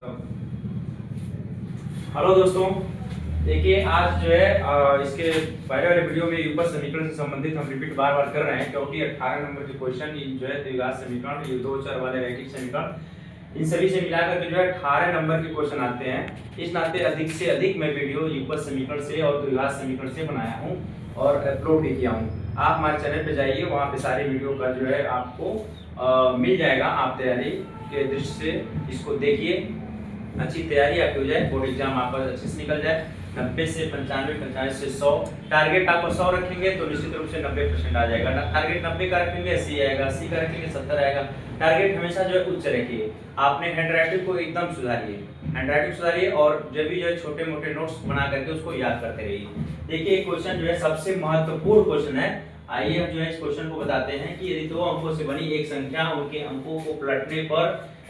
Hello दोस्तों, देखिए आज जो है इसके पहले वाले वीडियो में ऊपर समीकरण से संबंधित हम रिपीट बार बार कर रहे हैं क्योंकि 18 नंबर के क्वेश्चन जो है द्विघात समीकरण, ये दो चर वाले रैखिक समीकरण, इन सभी से मिलाकर के जो है 18 नंबर के क्वेश्चन आते हैं। इस नाते अधिक से अधिक मैं वीडियो ऊपर समीकरण से और द्विघात समीकरण से बनाया हूँ और अपलोड भी किया हूँ। आप हमारे चैनल पे जाइए, वहाँ पे सारी वीडियो का जो है आपको मिल जाएगा। आप तैयारी के दृष्टि से इसको देखिए, अच्छी तैयारी आपकी हो जाए, बोर्ड एग्जाम आपका अच्छे से निकल जाए। 90 से 95, 95 से 100, टारगेट आपको 100 रखेंगे तो निश्चित रूप से 90% आ जाएगा। टारगेट 90 का रखेंगे 80 आएगा, 80 का रखेंगे 70 आएगा। टारगेट हमेशा जो है उच्च रखिए। आपने हैंडराइटिंग को एकदम सुधारिए और जब भी जो है छोटे मोटे नोट्स बना करके उसको याद करते रहिए। देखिए क्वेश्चन जो है सबसे महत्वपूर्ण क्वेश्चन है। आइए हम जो है इस क्वेश्चन को बताते हैं कि यदि दो अंकों से बनी एक संख्या, उनके अंकों को पलटने पर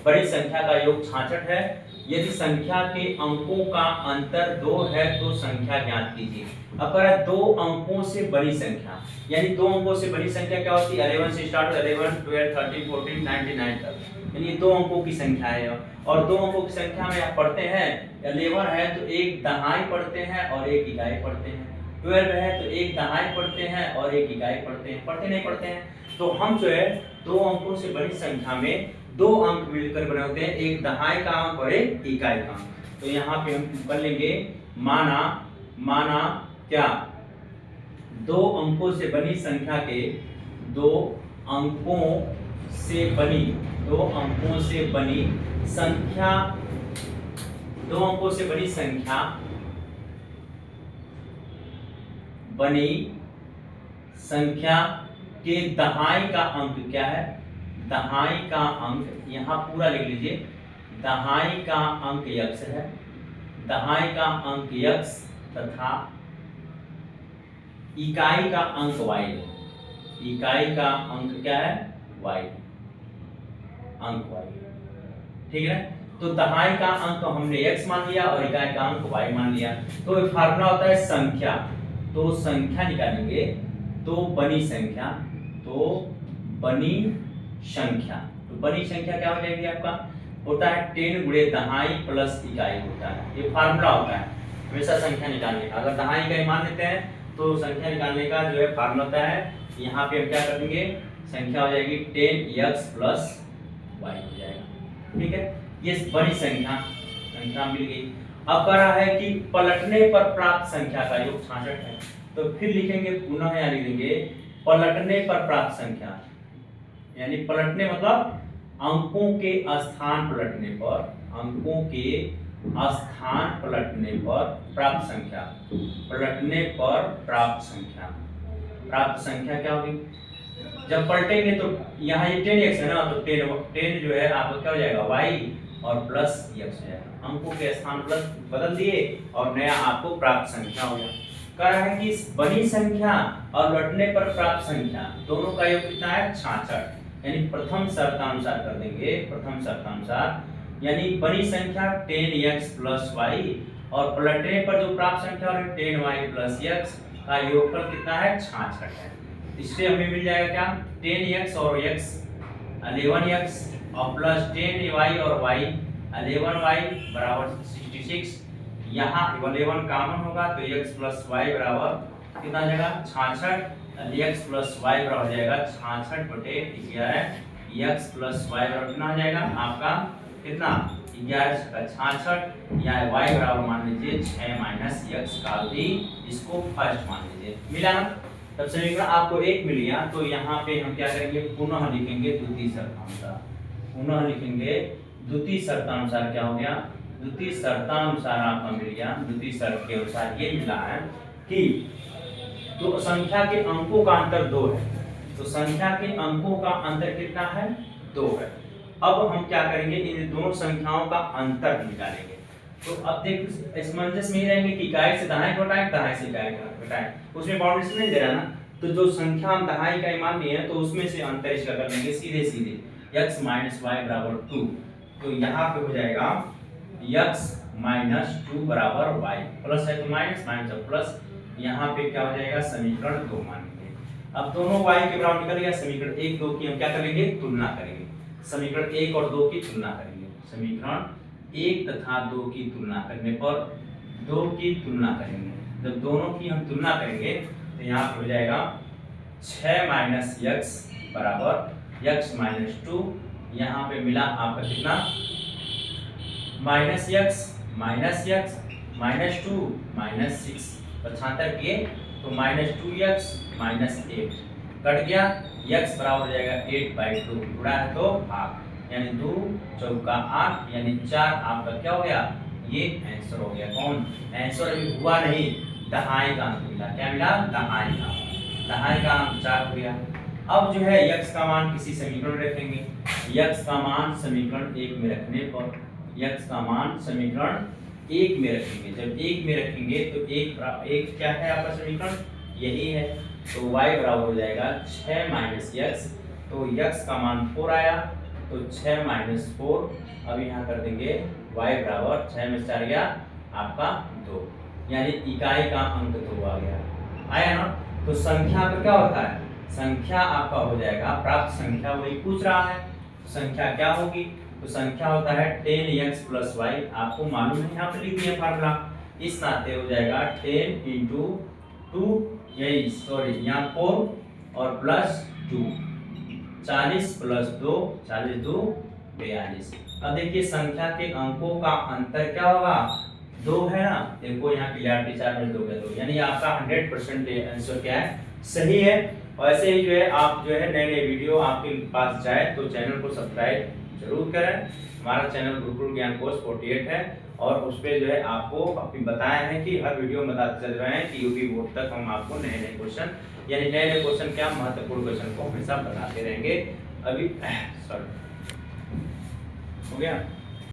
बड़ी संख्या का योग 66 है। यदि संख्या के अंकों का अंतर 2 है तो संख्या ज्ञात कीजिए। अब कह रहा है दो अंकों से बड़ी संख्या, यानी दो अंकों से बड़ी संख्या क्या होती है? 11 से स्टार्ट, 11, 12, 13, 14, 99 तक, यानी दो अंकों की संख्या है। और दो अंकों की संख्या में आप पढ़ते हैं 11 है तो एक दहाई पढ़ते हैं और एक इकाई पढ़ते हैं, 12 है तो एक दहाई पढ़ते हैं और एक इकाई पढ़ते हैं, पढ़ते नहीं पढ़ते हैं। तो हम जो है दो अंकों से बड़ी संख्या में दो अंक मिलकर बने होते हैं, एक दहाई का अंक और एक इकाई का अंक। तो यहाँ पे हम कर लेंगे माना क्या, दो अंकों से बनी संख्या के दो अंकों से बनी संख्या, दो अंकों से बनी संख्या के दहाई का अंक क्या है? दहाई का अंक यहाँ पूरा लिख लीजिए, दहाई का अंक x है, दहाई का अंक x तथा इकाई का अंक y है। इकाई का अंक क्या है? y, अंक y, ठीक है। तो दहाई का अंक हमने x मान लिया और इकाई का अंक y मान लिया। तो फार्मूला होता है संख्या, तो संख्या निकालेंगे, तो बनी संख्या, तो बनी संख्या क्या हो जाएगी? आपका होता है 10 गुणे दहाई प्लस इकाई होता है। ये फार्मूला होता है हमेशा संख्या निकालने का। अगर दहाई इकाई मान लेते हैं तो संख्या निकालने का जो है फार्मूला होता है, यहाँ पे हम क्या कर देंगे, संख्या हो जाएगी 10x प्लस y हो जाएगा, ठीक है। ये बड़ी संख्या मिल गई। अब कह रहा है कि पलटने पर प्राप्त संख्या का योग 66 है, तो फिर लिखेंगे पुनः, यहाँ लिख देंगे पलटने पर प्राप्त संख्या, यानी पलटने मतलब अंकों के स्थान पलटने पर, अंकों के स्थान पलटने पर प्राप्त संख्या, पलटने पर प्राप्त संख्या क्या होगी? जब पलटेंगे तो यहाँ ये 10x है ना, तो 10 जो है आपका क्या हो जाएगा? y और प्लस x हो जाएगा। अंकों के स्थान प्लस बदल दिए और नया आपको प्राप्त संख्या हो गया। कह रहा है कि इस बड़ी संख्या और लौटने पर प्राप्त संख्या दोनों का योग कितना है? 66, यानी प्रथम शर्तानुसार कर देंगे, प्रथम शर्तानुसार, यानी बड़ी संख्या 10x प्लस y और पलटने पर जो प्राप्त संख्या है 10y प्लस x का योगफल कितना है? 66 है। इससे हमें मिल जाएगा क्या? 10x और x 11x और प्लस 10y और y 11y बराबर 66। यहाँ 11 कॉमन होगा तो x प्लस y बराबर कितना आ जाएगा? 66। x प्लस y बराबर हो जाएगा 66/11। x प्लस y बराबर कितना हो जाएगा आपका? कितना? 11 का 66, या y बराबर मान लीजिए 6 माइनस x का भी, इसको फर्स्ट मान लीजिए। मिला ना? तब समीकरण आपको एक मिल गया। तो यहाँ पे हम क्या करेंगे? पुनः लिखेंगे द्वितीय शर्तानुसार, पुनः लिखेंगे द्वितीय शर्तानुसार। क्या हो गया? द्वितीय शर्तानुसार आपका मिल गया। द्वितीय शर्त के अनुसार ये मिला है कि तो संख्या के अंकों का अंतर 2 है, तो संख्या के अंकों का अंतर कितना है? 2 है। अब हम क्या करेंगे? इन दोनों संख्याओं का अंतर निकालेंगे। तो अब देख इसमंजस में ही रहेंगे कि इकाई से दहाई घटाएं, दहाई से इकाई घटाएं, उसमें बाउंड्री नहीं दे रहा ना। तो जो संख्या हम दहाई इकाई मान ली है तो उसमें से अंतर इसका कर लेंगे सीधे x माइनस y बराबर 2। तो यहाँ पे हो जाएगा x माइनस 2 बराबर y, प्लस है तो माइनस, माइनस और प्लस, यहाँ पे क्या हो जाएगा? समीकरण 2 मानेंगे। अब दोनों y के बराबर निकल गया। समीकरण 1 2 की हम क्या करेंगे? तुलना करेंगे। समीकरण 1 और 2 की तुलना करेंगे। समीकरण 1 तथा 2 की तुलना करने पर 2 की तुलना करेंगे, जब दोनों की हम तुलना करेंगे तो यहाँ पर हो जाएगा 6 माइनस x बराबर x माइनस 2। यहाँ पे मिला आपका कितना माइनस x माइनस 2 माइनस 6 पक्षांतर किए तो माइनस 2x माइनस 8 कट गया, x बराबर हो जाएगा 8/2 गुणा है तो भाग, यानी 2 चौका 8 यानी 4 आपका क्या हो गया, ये आंसर हो गया। कौन आंसर अभी हुआ नहीं, दहाई का अंक मिला, क्या मिला, दहाई का अंक 4 हो गया। अब जो है x का मान किसी समीकरण में रखेंगे, x का मान समीकरण 1 में रखने पर x का मान समीकरण 1 में रखेंगे, जब 1 में रखेंगे तो 1 क्या है आपका समीकरण, यही है, तो y बराबर हो जाएगा 6 माइनस x, तो x का मान 4 आया तो 6 माइनस 4, अब यहाँ कर देंगे y बराबर 6 में 4 गया आपका 2, यानी इकाई का अंक 2 आ गया, आया ना। तो संख्या पर क्या होता है, संख्या आपका हो जाएगा प्राप्त संख्या, वही पूछ रहा है, संख्या क्या होगी, तो संख्या होता है 10x प्लस y, आपको मालूम है, यहाँ पे लिख दिया फार्मूला, इस नाते हो जाएगा 10 इंटू 2, यही सॉरी यहाँ 4 और प्लस 2, 40 प्लस 2 40 2 42। अब देखिए संख्या के अंकों का अंतर क्या होगा, 2 है ना, देखो यहाँ क्लियरिटी चार्ट में 2 है, 2 यानी आपका 100% आंसर क्या है, सही है। और ऐसे ही जो है आप जो है नए नए वीडियो आपके पास जाए तो चैनल को सब्सक्राइब जरूर करें। हमारा चैनल गुरुकुल ज्ञान कोर्स 48 है और उस पर जो है आपको अपनी बताया है कि हर वीडियो में बताते चल रहे हैं कि यूपी बोर्ड तक हम आपको नए नए क्वेश्चन, यानी नए नए क्वेश्चन क्या महत्वपूर्ण क्वेश्चन को हमेशा बताते रहेंगे। अभी सॉरी हो गया।